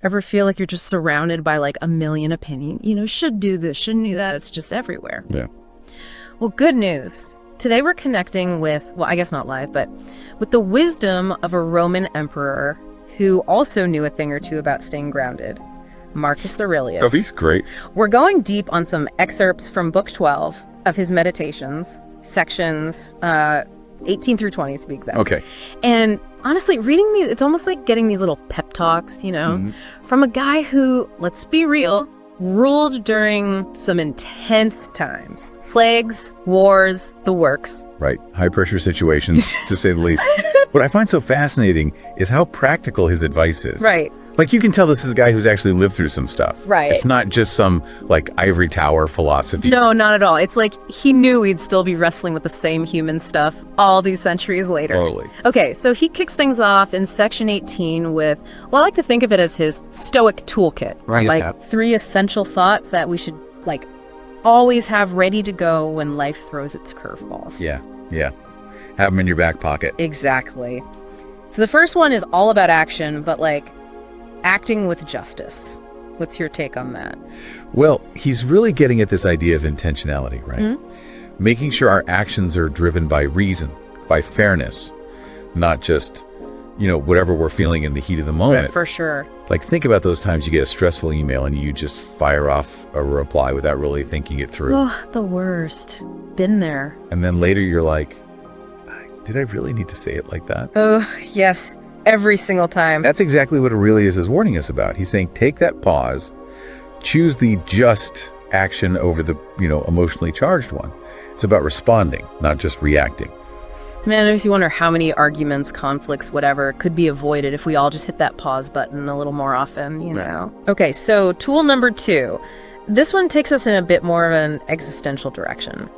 Ever feel like you're just surrounded by like a million opinions? Should do this, shouldn't do that. It's just everywhere. Yeah. Well, good news. Today we're connecting with, well, I guess not live, but with the wisdom of a Roman emperor who also knew a thing or two about staying grounded, Marcus Aurelius. Oh, he's great. We're going deep on some excerpts from Book 12 of his Meditations, sections 18 through 20 to be exact. Okay. And honestly, reading these, it's almost like getting these little pep talks, from a guy who, let's be real, ruled during some intense times. Plagues, wars, the works. Right. High pressure situations, to say the least. What I find so fascinating is how practical his advice is. Right. Like, you can tell this is a guy who's actually lived through some stuff. Right. It's not just some, like, ivory tower philosophy. No, not at all. It's like he knew we'd still be wrestling with the same human stuff all these centuries later. Totally. Okay, so he kicks things off in section 18 with, well, I like to think of it as his Stoic toolkit. Right. Like 3 essential thoughts that we should, like, always have ready to go when life throws its curveballs. Yeah. Have them in your back pocket. Exactly. So the first one is all about action, but, like, acting with justice. What's your take on that? Well, he's really getting at this idea of intentionality, right? Mm-hmm. Making sure our actions are driven by reason, by fairness, not just, whatever we're feeling in the heat of the moment. For sure. Like, think about those times you get a stressful email and you just fire off a reply without really thinking it through. Oh, the worst. Been there. And then later you're like, did I really need to say it like that? Oh, yes. Every single time. That's exactly what Aurelius is warning us about. He's saying, take that pause, choose the just action over the, emotionally charged one. It's about responding, not just reacting. Man, it makes you wonder how many arguments, conflicts, whatever, could be avoided if we all just hit that pause button a little more often, Right. Okay, so tool number 2. This one takes us in a bit more of an existential direction.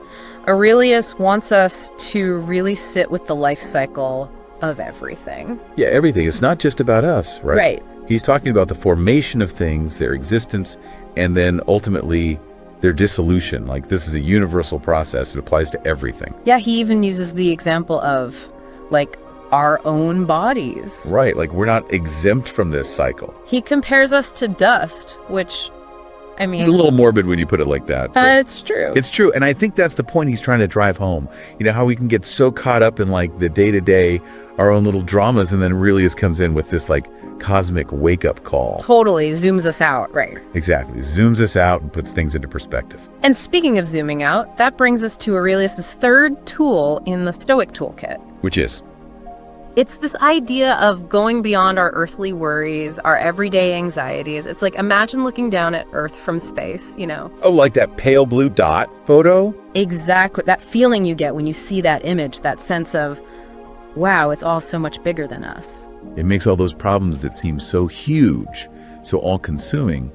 Aurelius wants us to really sit with the life cycle of everything. Yeah, everything. It's not just about us, right? Right. He's talking about the formation of things, their existence, and then ultimately their dissolution. Like, this is a universal process. It applies to everything. Yeah, he even uses the example of, like, our own bodies. Right. Like, we're not exempt from this cycle. He compares us to dust, which, I mean... It's a little morbid when you put it like that. It's true. It's true. And I think that's the point he's trying to drive home. How we can get so caught up in, like, the day-to-day, our own little dramas, and then Aurelius comes in with this, like, cosmic wake-up call. Totally zooms us out, right? Exactly. Zooms us out and puts things into perspective. And speaking of zooming out, that brings us to Aurelius's third tool in the Stoic toolkit. Which is? It's this idea of going beyond our earthly worries, our everyday anxieties. It's like, imagine looking down at Earth from space, Oh, like that pale blue dot photo? Exactly. That feeling you get when you see that image, that sense of, wow, it's all so much bigger than us. It makes all those problems that seem so huge, so all-consuming,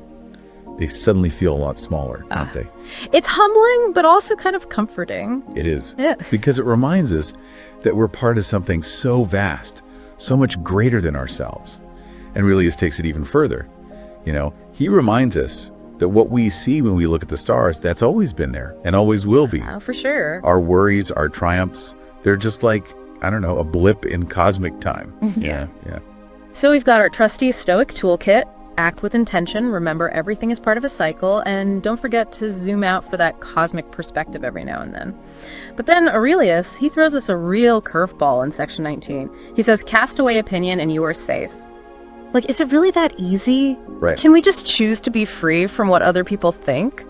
they suddenly feel a lot smaller, don't they? It's humbling, but also kind of comforting. It is. Yeah. Because it reminds us that we're part of something so vast, so much greater than ourselves. And Aurelius takes it even further. He reminds us that what we see when we look at the stars, that's always been there and always will be. Oh, for sure. Our worries, our triumphs, they're just like, I don't know, a blip in cosmic time. Yeah. So we've got our trusty Stoic toolkit. Act with intention. Remember, everything is part of a cycle. And don't forget to zoom out for that cosmic perspective every now and then. But then Aurelius, he throws us a real curveball in section 19. He says, cast away opinion and you are safe. Like, is it really that easy? Right. Can we just choose to be free from what other people think?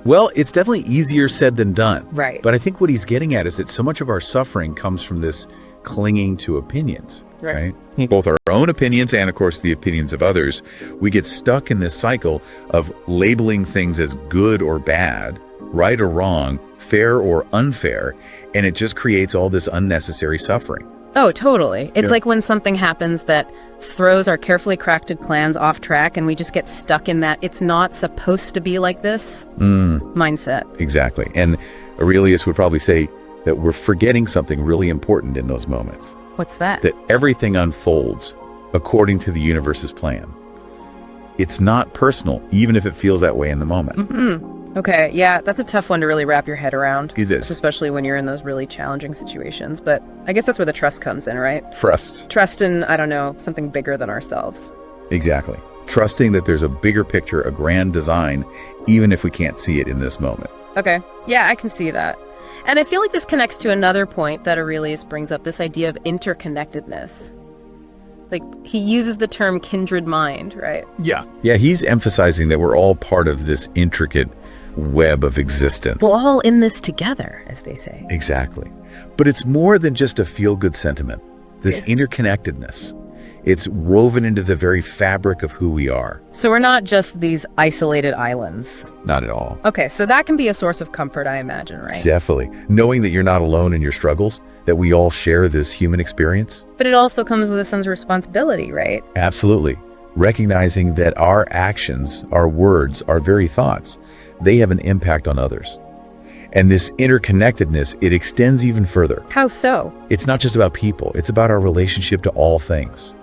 Well, it's definitely easier said than done. Right. But I think what he's getting at is that so much of our suffering comes from this clinging to opinions, right? Both our own opinions and, of course, the opinions of others. We get stuck in this cycle of labeling things as good or bad, right or wrong, fair or unfair, and it just creates all this unnecessary suffering. Oh, totally. It's like when something happens that throws our carefully crafted plans off track and we just get stuck in that it's not supposed to be like this mindset. Exactly. And Aurelius would probably say that we're forgetting something really important in those moments. What's that? That everything unfolds according to the universe's plan. It's not personal, even if it feels that way in the moment. Mm-hmm. Okay, yeah, that's a tough one to really wrap your head around. It is. Especially when you're in those really challenging situations. But I guess that's where the trust comes in, right? Trust. Trust in, I don't know, something bigger than ourselves. Exactly. trusting that there's a bigger picture, a grand design, even if we can't see it in this moment. Okay. Yeah, I can see that. And I feel like this connects to another point that Aurelius brings up, this idea of interconnectedness. Like, he uses the term kindred mind, right? Yeah, he's emphasizing that we're all part of this intricate web of existence. We're all in this together, as they say. Exactly. But it's more than just a feel-good sentiment. This interconnectedness, it's woven into the very fabric of who we are. So we're not just these isolated islands. Not at all. Okay, so that can be a source of comfort, I imagine, right? Definitely. Knowing that you're not alone in your struggles, that we all share this human experience. But it also comes with a sense of responsibility, right? Absolutely. Recognizing that our actions, our words, our very thoughts, they have an impact on others. And this interconnectedness, it extends even further. How so? It's not just about people, it's about our relationship to all things.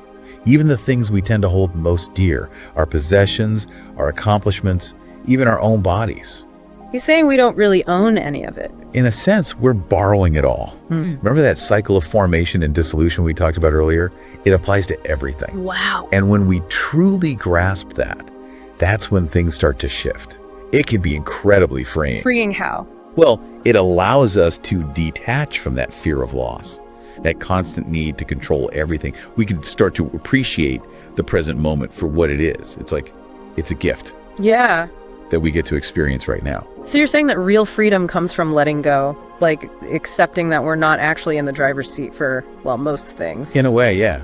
Even the things we tend to hold most dear, our possessions, our accomplishments, even our own bodies. He's saying we don't really own any of it. In a sense, we're borrowing it all. Remember that cycle of formation and dissolution we talked about earlier? It applies to everything. Wow. And when we truly grasp that, that's when things start to shift. It can be incredibly freeing. Freeing how? Well, it allows us to detach from that fear of loss, that constant need to control everything. We can start to appreciate the present moment for what it is. It's like, it's a gift. Yeah. That we get to experience right now. So you're saying that real freedom comes from letting go, like accepting that we're not actually in the driver's seat for, well, most things. In a way, yeah.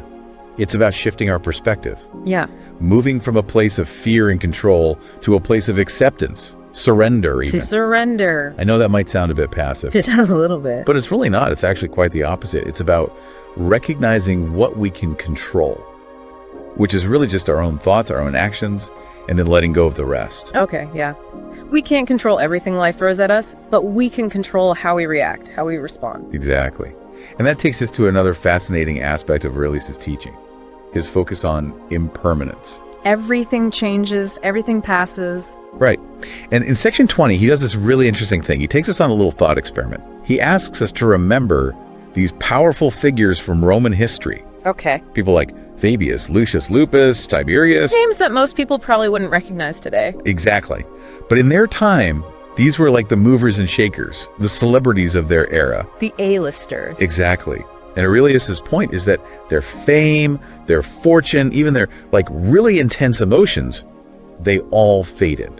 It's about shifting our perspective. Yeah. Moving from a place of fear and control to a place of acceptance, surrender even. To surrender. I know that might sound a bit passive. It does a little bit. But it's really not. It's actually quite the opposite. It's about recognizing what we can control, which is really just our own thoughts, our own actions, and then letting go of the rest. Okay, yeah. We can't control everything life throws at us, but we can control how we react, how we respond. Exactly. And that takes us to another fascinating aspect of Aurelius' teaching, his focus on impermanence. Everything changes, everything passes. Right. And in section 20, he does this really interesting thing. He takes us on a little thought experiment. He asks us to remember these powerful figures from Roman history. Okay. People like Fabius, Lucius Lupus, Tiberius. Names that most people probably wouldn't recognize today. Exactly. But in their time, these were like the movers and shakers, the celebrities of their era. The A-listers. Exactly. And Aurelius's point is that their fame, their fortune, even their like really intense emotions, they all faded.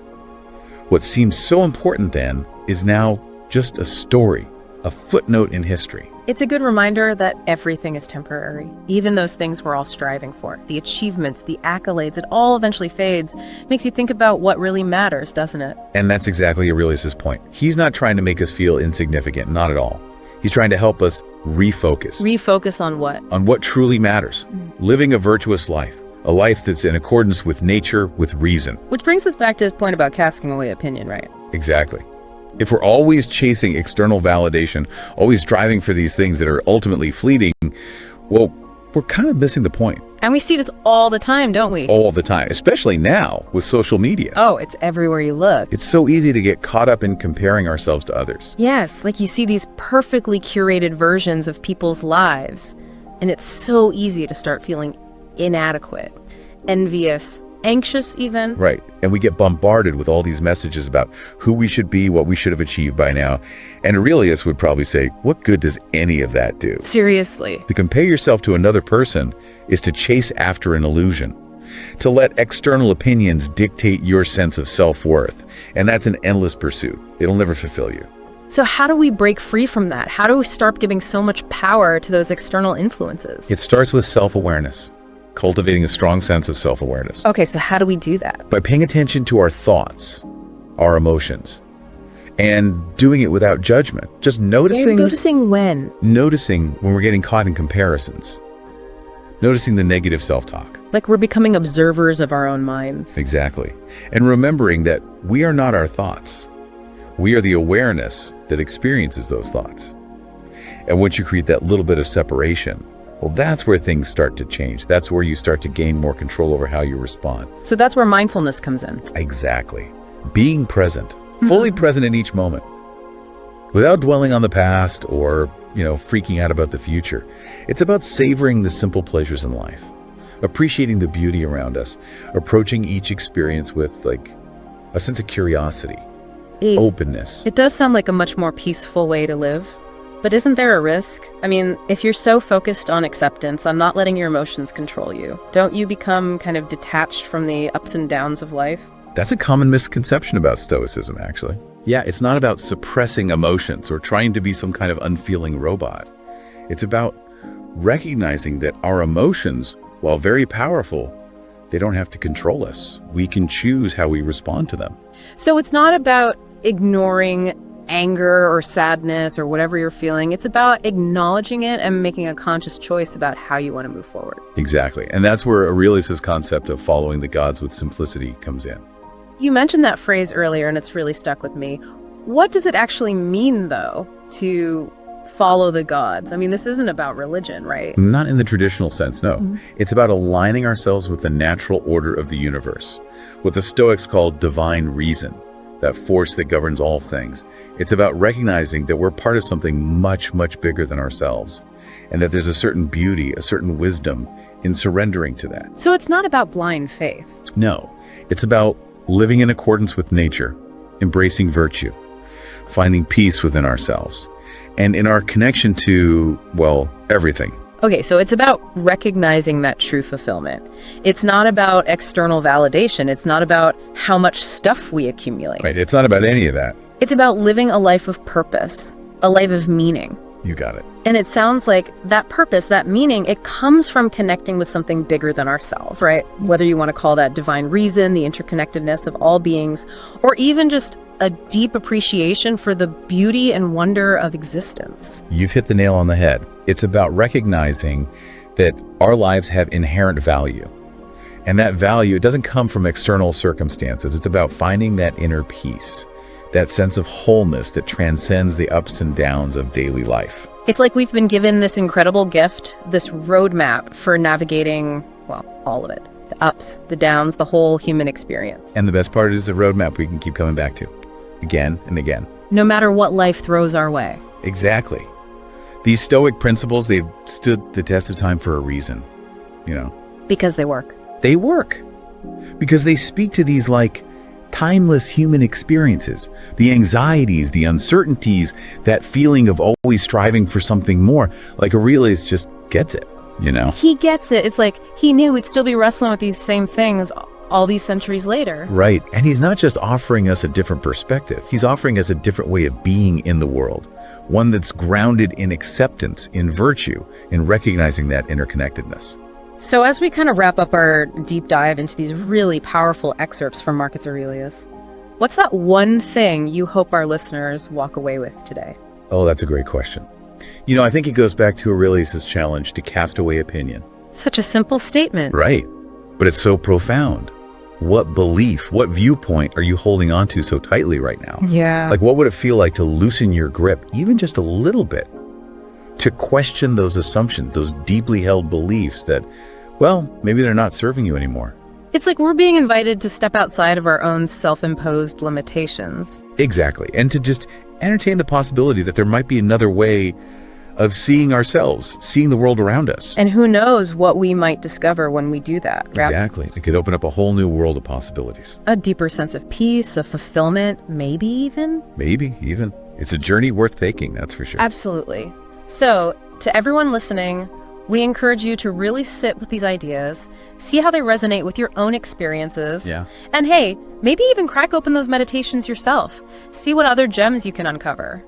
What seems so important then is now just a story, a footnote in history. It's a good reminder that everything is temporary. Even those things we're all striving for, the achievements, the accolades, it all eventually fades. Makes you think about what really matters, doesn't it? And that's exactly Aurelius's point. He's not trying to make us feel insignificant, not at all. He's trying to help us refocus. Refocus on what? On what truly matters. Living a virtuous life. A life that's in accordance with nature, with reason. Which brings us back to his point about casting away opinion, right? Exactly. If we're always chasing external validation, always striving for these things that are ultimately fleeting, well, we're kind of missing the point. And we see this all the time, don't we? All the time, especially now with social media. Oh, it's everywhere you look. It's so easy to get caught up in comparing ourselves to others. Yes, like you see these perfectly curated versions of people's lives, and it's so easy to start feeling inadequate, envious, anxious even. Right. And we get bombarded with all these messages about who we should be, what we should have achieved by now. And Aurelius would probably say, what good does any of that do? Seriously. To compare yourself to another person is to chase after an illusion, to let external opinions dictate your sense of self-worth. And that's an endless pursuit. It'll never fulfill you. So how do we break free from that? How do we stop giving so much power to those external influences? It starts with self-awareness. Cultivating a strong sense of self-awareness. Okay, so how do we do that? By paying attention to our thoughts, our emotions, and doing it without judgment. Just noticing. Noticing when? Noticing when we're getting caught in comparisons. Noticing the negative self-talk. Like we're becoming observers of our own minds. Exactly. And remembering that we are not our thoughts. We are the awareness that experiences those thoughts. And once you create that little bit of separation, well, that's where things start to change. That's where you start to gain more control over how you respond. So that's where mindfulness comes in. Exactly. Being present, fully present in each moment, without dwelling on the past or, freaking out about the future. It's about savoring the simple pleasures in life, appreciating the beauty around us, approaching each experience with like a sense of curiosity, openness. It does sound like a much more peaceful way to live. But isn't there a risk? I mean, if you're so focused on acceptance, on not letting your emotions control you, don't you become kind of detached from the ups and downs of life? That's a common misconception about Stoicism, actually. Yeah, it's not about suppressing emotions or trying to be some kind of unfeeling robot. It's about recognizing that our emotions, while very powerful, they don't have to control us. We can choose how we respond to them. So it's not about ignoring anger or sadness or whatever you're feeling. It's about acknowledging it and making a conscious choice about how you want to move forward. Exactly. And that's where Aurelius' concept of following the gods with simplicity comes in. You mentioned that phrase earlier, and it's really stuck with me. What does it actually mean, though, to follow the gods? I mean, this isn't about religion, right? Not in the traditional sense, no. It's about aligning ourselves with the natural order of the universe, what the Stoics call divine reason, that force that governs all things. It's about recognizing that we're part of something much, much bigger than ourselves, and that there's a certain beauty, a certain wisdom in surrendering to that. So it's not about blind faith. No, it's about living in accordance with nature, embracing virtue, finding peace within ourselves, and in our connection to, well, everything. Okay, so it's about recognizing that true fulfillment. It's not about external validation. It's not about how much stuff we accumulate. Right, it's not about any of that. It's about living a life of purpose, a life of meaning. You got it. And it sounds like that purpose, that meaning, it comes from connecting with something bigger than ourselves, right? Whether you want to call that divine reason, the interconnectedness of all beings, or even just a deep appreciation for the beauty and wonder of existence. You've hit the nail on the head. It's about recognizing that our lives have inherent value. And that value, it doesn't come from external circumstances. It's about finding that inner peace, that sense of wholeness that transcends the ups and downs of daily life. It's like we've been given this incredible gift, this roadmap for navigating, well, all of it. The ups, the downs, the whole human experience. And the best part is the roadmap we can keep coming back to, again and again. No matter what life throws our way. Exactly. These Stoic principles, they've stood the test of time for a reason, you know. Because they work. They work. Because they speak to these, like, timeless human experiences, the anxieties, the uncertainties, that feeling of always striving for something more. Like Aurelius just gets it, you know? He gets it. It's like he knew we'd still be wrestling with these same things all these centuries later. Right. And he's not just offering us a different perspective. He's offering us a different way of being in the world. One that's grounded in acceptance, in virtue, in recognizing that interconnectedness. So as we kind of wrap up our deep dive into these really powerful excerpts from Marcus Aurelius, what's that one thing you hope our listeners walk away with today? Oh, that's a great question. You know, I think it goes back to Aurelius's challenge to cast away opinion. Such a simple statement. Right. But it's so profound. What belief, what viewpoint are you holding on to so tightly right now? Yeah. Like, what would it feel like to loosen your grip, even just a little bit, to question those assumptions, those deeply held beliefs that, well, maybe they're not serving you anymore. It's like we're being invited to step outside of our own self-imposed limitations. Exactly. And to just entertain the possibility that there might be another way of seeing ourselves, seeing the world around us. And who knows what we might discover when we do that. Exactly. It could open up a whole new world of possibilities. A deeper sense of peace, of fulfillment, maybe even. Maybe even. It's a journey worth taking, that's for sure. Absolutely. So, to everyone listening, we encourage you to really sit with these ideas, see how they resonate with your own experiences. Yeah. And hey, maybe even crack open those meditations yourself. See what other gems you can uncover.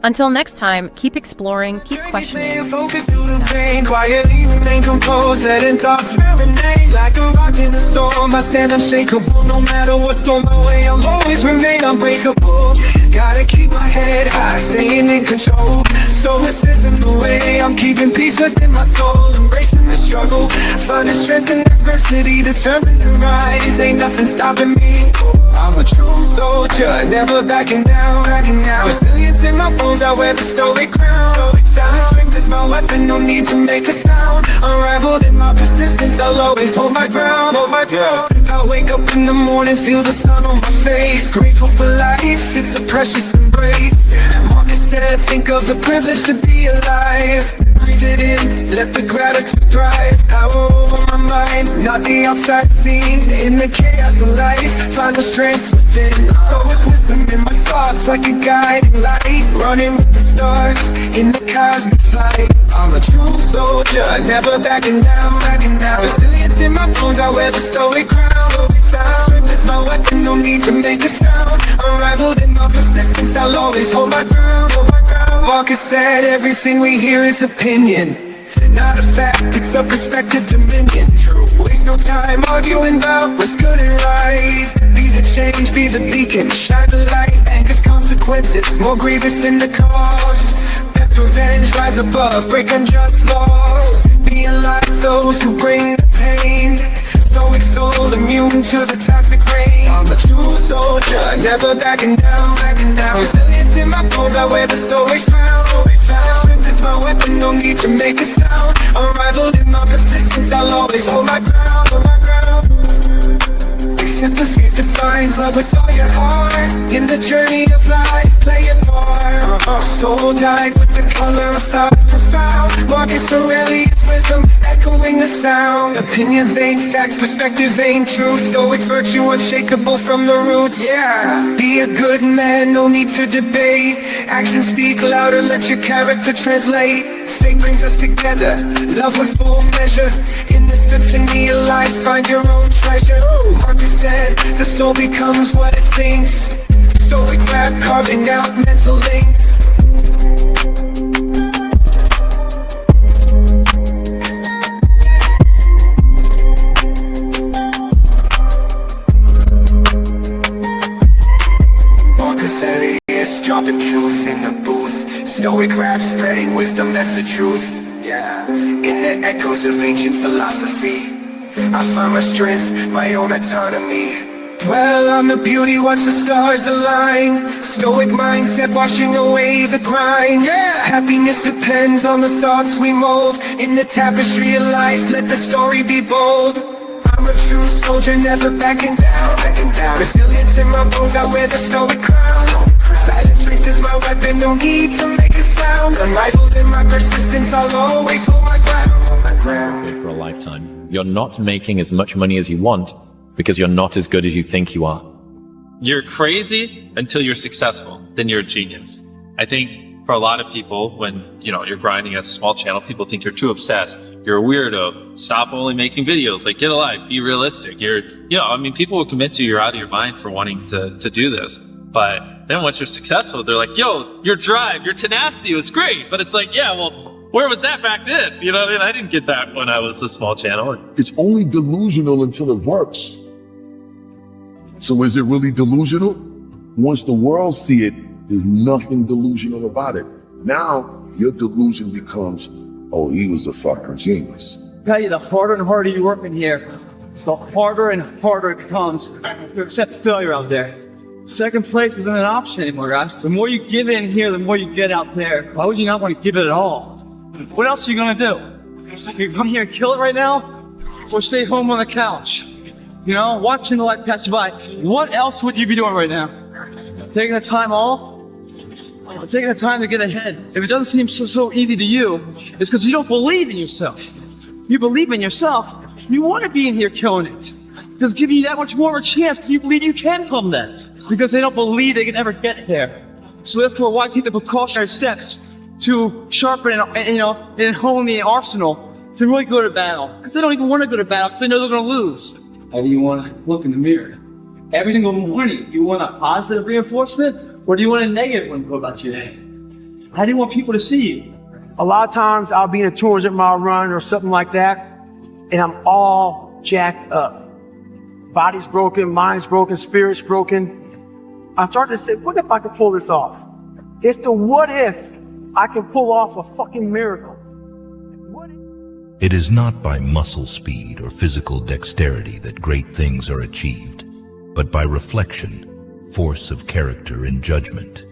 Until next time, keep exploring, keep questioning. Focus through the pain, quietly remain composed, letting thoughts marinate like a rock in the storm. I stand unshakable, no matter what's thrown my way. I'll always remain unbreakable. Gotta keep my head high, staying in control. Stoicism the way I'm keeping peace within my soul, embracing the struggle, finding strength in adversity, determined to rise. Ain't nothing stopping me. I'm a true soldier, never backing down. Resilience in my bones, I wear the Stoic crown. Silent strength is my weapon, no need to make a sound. Unraveled in my persistence, I'll always hold my ground, hold my ground. I wake up in the morning, feel the sun on my face. Grateful for life, it's a precious embrace. Marcus said, think of the privilege to be alive. Breathe it in, let the gratitude thrive. Power over my mind, not the outside scene. In the chaos of life, find the strength within. Stoic wisdom in my thoughts, like a guiding light. Running with the stars, in the cosmic flight. I'm a true soldier, never backing down, backing down. Resilience in my bones, I wear the stoic crown. Strength is my weapon, no need to make a sound. Unrivaled in my persistence, I'll always hold my ground, hold my ground. Marcus said everything we hear is opinion, not a fact, it's a perspective dominion. Waste no time arguing about what's good and right. Be the change, be the beacon, shine the light. Anger's consequences, more grievous than the cause. Death's revenge, rise above, break unjust laws. Being like those who bring the pain. Stoic soul, immune to the toxic rain. I'm a true soldier, never backing down, backing down. Resilience in my bones, I wear the stoic crown. Strength is my weapon, no need to make a sound. Unrivaled in my persistence, I'll always hold my ground, hold my ground. Accept the fear that binds, love with all your heart. In the journey of life, play your part. Soul dyed with the color of thoughts profound. Marcus Aurelius wisdom, echoing the sound. Opinions ain't facts, perspective ain't truth. Stoic virtue unshakable from the roots. Yeah, be a good man, no need to debate. Actions speak louder, let your character translate. Faith brings us together, love with full measure. In the symphony of life, find your own treasure. Marcus said, the soul becomes what it thinks. Stoic rap, carving out mental links. Marcus Aurelius, dropping truth in the booth. Stoic rap, spreading wisdom, that's the truth. Yeah, in the echoes of ancient philosophy, I find my strength, my own autonomy. Dwell on the beauty, watch the stars align. Stoic mindset, washing away the grind. Yeah, happiness depends on the thoughts we mold. In the tapestry of life, let the story be bold. I'm a true soldier, never backing down, backing down. Resilience in my bones, I wear the stoic crown. Silent strength is my weapon, no need to make a sound. Unrivaled in my persistence, I'll always hold my ground, hold my ground. For a lifetime, you're not making as much money as you want because you're not as good as you think you are. You're crazy until you're successful, then you're a genius. I think for a lot of people, when you're grinding as a small channel, people think you're too obsessed. You're a weirdo. Stop only making videos. Like, get a life. Be realistic. People will convince you you're out of your mind for wanting to do this. But then once you're successful, they're like, yo, your drive, your tenacity was great. But it's like, yeah, well, where was that back then? I didn't get that when I was a small channel. It's only delusional until it works. So is it really delusional? Once the world see it, there's nothing delusional about it. Now, your delusion becomes, oh, he was a fucking genius. I tell you, the harder and harder you work in here, the harder and harder it becomes to accept failure out there. Second place isn't an option anymore, guys. The more you give in here, the more you get out there. Why would you not want to give it at all? What else are you gonna do? You come here and kill it right now, or stay home on the couch? Watching the light pass you by. What else would you be doing right now? Taking the time off? Or taking the time to get ahead? If it doesn't seem so easy to you, it's because you don't believe in yourself. You believe in yourself, you want to be in here killing it. Because it's giving you that much more of a chance because you believe you can become that. Because they don't believe they can ever get there. So therefore, why take the precautionary steps to sharpen and hone the arsenal to really go to battle? Because they don't even want to go to battle because they know they're going to lose. How do you want to look in the mirror? Every single morning, you want a positive reinforcement or do you want a negative one to go about your day? How do you want people to see you? A lot of times I'll be in a 200 mile run or something like that, and I'm all jacked up. Body's broken, mind's broken, spirit's broken. I started to say, what if I could pull this off? It's the what if I can pull off a fucking miracle. It is not by muscle speed or physical dexterity that great things are achieved, but by reflection, force of character, and judgment.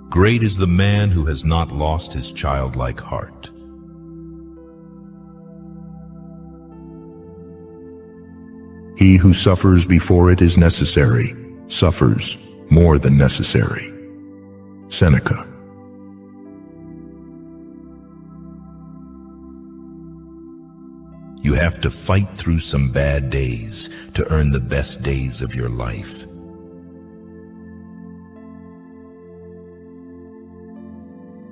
Great is the man who has not lost his childlike heart. He who suffers before it is necessary, suffers more than necessary. Seneca. You have to fight through some bad days to earn the best days of your life.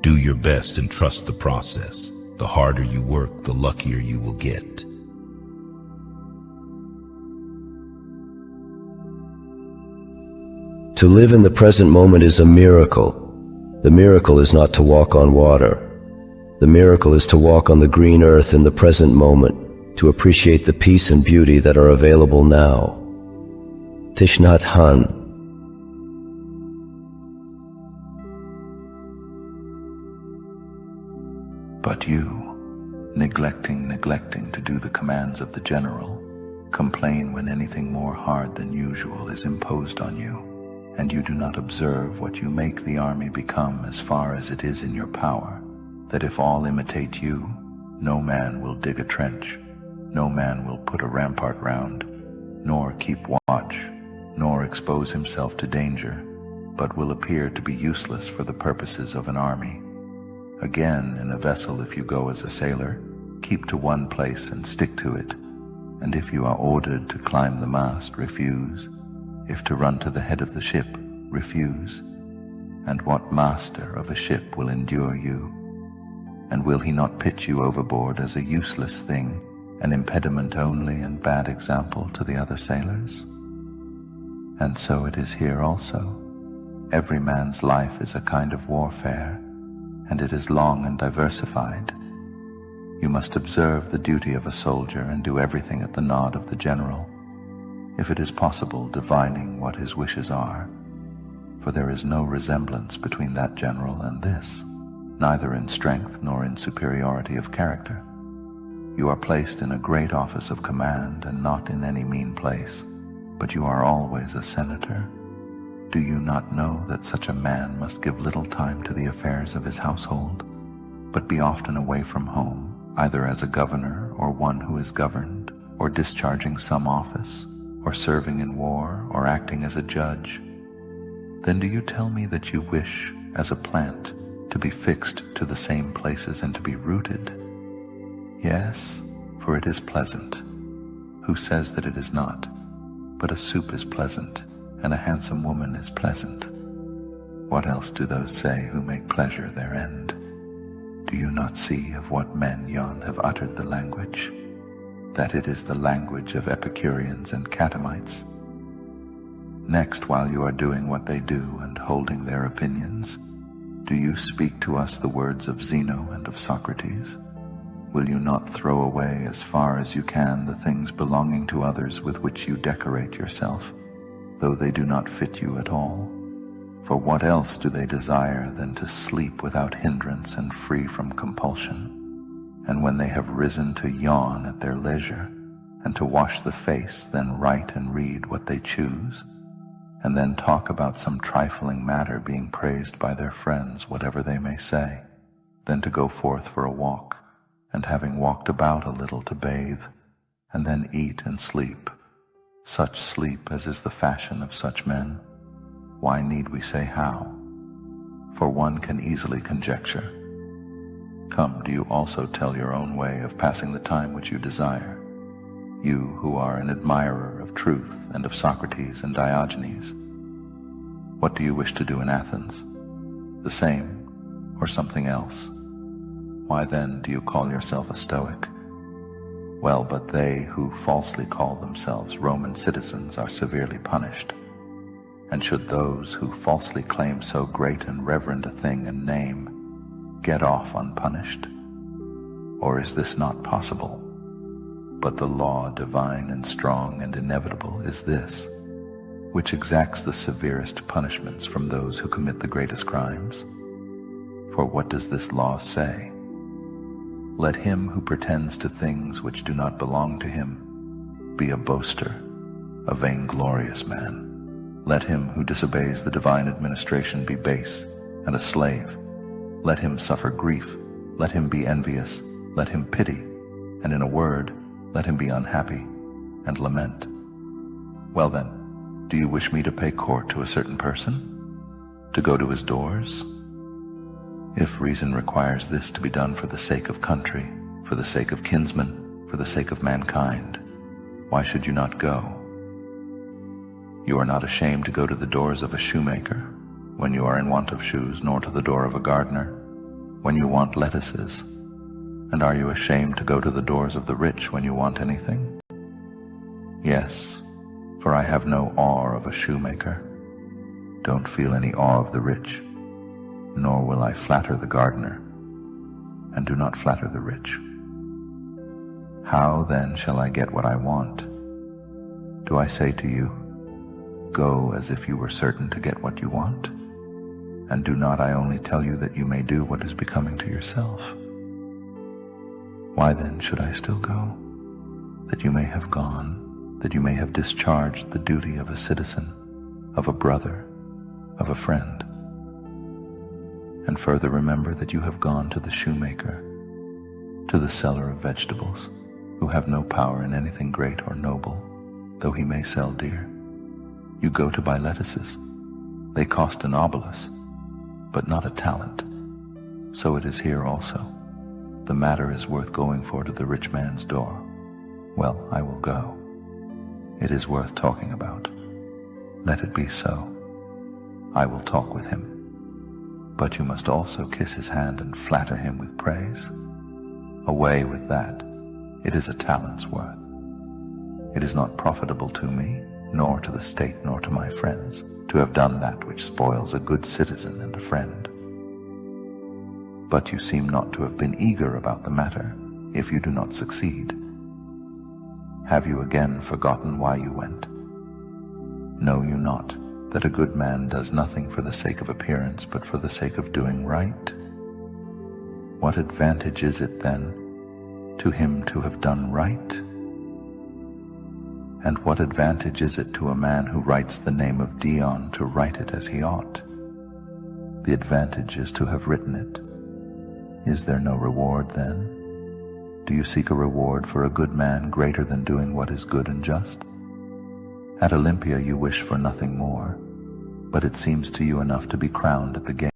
Do your best and trust the process. The harder you work, the luckier you will get. To live in the present moment is a miracle. The miracle is not to walk on water. The miracle is to walk on the green earth in the present moment, to appreciate the peace and beauty that are available now. Thich Nhat Hanh. But you, neglecting to do the commands of the general, complain when anything more hard than usual is imposed on you, and you do not observe what you make the army become as far as it is in your power, that if all imitate you, no man will dig a trench, no man will put a rampart round, nor keep watch, nor expose himself to danger, but will appear to be useless for the purposes of an army. Again, in a vessel, if you go as a sailor, keep to one place and stick to it, and if you are ordered to climb the mast, refuse. If to run to the head of the ship, refuse. And what master of a ship will endure you? And will he not pitch you overboard as a useless thing, an impediment only and bad example to the other sailors? And so it is here also. Every man's life is a kind of warfare, and it is long and diversified. You must observe the duty of a soldier and do everything at the nod of the general, if it is possible, divining what his wishes are, for there is no resemblance between that general and this, neither in strength nor in superiority of character. You are placed in a great office of command and not in any mean place, but you are always a senator. Do you not know that such a man must give little time to the affairs of his household, but be often away from home, either as a governor or one who is governed, or discharging some office, or serving in war, or acting as a judge? Then do you tell me that you wish, as a plant, to be fixed to the same places and to be rooted? Yes, for it is pleasant. Who says that it is not? But a soup is pleasant, and a handsome woman is pleasant. What else do those say who make pleasure their end? Do you not see of what men yon have uttered the language? That it is the language of Epicureans and Catamites. Next, while you are doing what they do and holding their opinions, do you speak to us the words of Zeno and of Socrates? Will you not throw away as far as you can the things belonging to others with which you decorate yourself, though they do not fit you at all? For what else do they desire than to sleep without hindrance and free from compulsion? And when they have risen, to yawn at their leisure, and to wash the face, then write and read what they choose, and then talk about some trifling matter, being praised by their friends, whatever they may say, then to go forth for a walk, and having walked about a little, to bathe, and then eat and sleep, such sleep as is the fashion of such men. Why need we say how? For one can easily conjecture. Come, do you also tell your own way of passing the time which you desire, you who are an admirer of truth and of Socrates and Diogenes? What do you wish to do in Athens? The same, or something else? Why then do you call yourself a Stoic? Well, but they who falsely call themselves Roman citizens are severely punished. And should those who falsely claim so great and reverend a thing and name get off unpunished? Or is this not possible? But the law divine and strong and inevitable is this, which exacts the severest punishments from those who commit the greatest crimes. For what does this law say? Let him who pretends to things which do not belong to him be a boaster, a vainglorious man. Let him who disobeys the divine administration be base and a slave. Let him suffer grief, let him be envious, let him pity, and in a word, let him be unhappy and lament. Well then, do you wish me to pay court to a certain person? To go to his doors? If reason requires this to be done for the sake of country, for the sake of kinsmen, for the sake of mankind, why should you not go? You are not ashamed to go to the doors of a shoemaker when you are in want of shoes, nor to the door of a gardener when you want lettuces. And are you ashamed to go to the doors of the rich when you want anything? Yes, for I have no awe of a shoemaker. Don't feel any awe of the rich, nor will I flatter the gardener, and do not flatter the rich. How then shall I get what I want? Do I say to you, go as if you were certain to get what you want? And do not I only tell you that you may do what is becoming to yourself? Why then should I still go? That you may have gone, that you may have discharged the duty of a citizen, of a brother, of a friend. And further remember that you have gone to the shoemaker, to the seller of vegetables, who have no power in anything great or noble, though he may sell dear. You go to buy lettuces. They cost an obulus, but not a talent. So it is here also. The matter is worth going for to the rich man's door. Well, I will go. It is worth talking about. Let it be so. I will talk with him. But you must also kiss his hand and flatter him with praise. Away with that. It is a talent's worth. It is not profitable to me, nor to the state, nor to my friends, to have done that which spoils a good citizen and a friend. But you seem not to have been eager about the matter, if you do not succeed. Have you again forgotten why you went? Know you not that a good man does nothing for the sake of appearance, but for the sake of doing right? What advantage is it, then, to him to have done right? And what advantage is it to a man who writes the name of Dion to write it as he ought? The advantage is to have written it. Is there no reward, then? Do you seek a reward for a good man greater than doing what is good and just? At Olympia you wish for nothing more, but it seems to you enough to be crowned at the gate.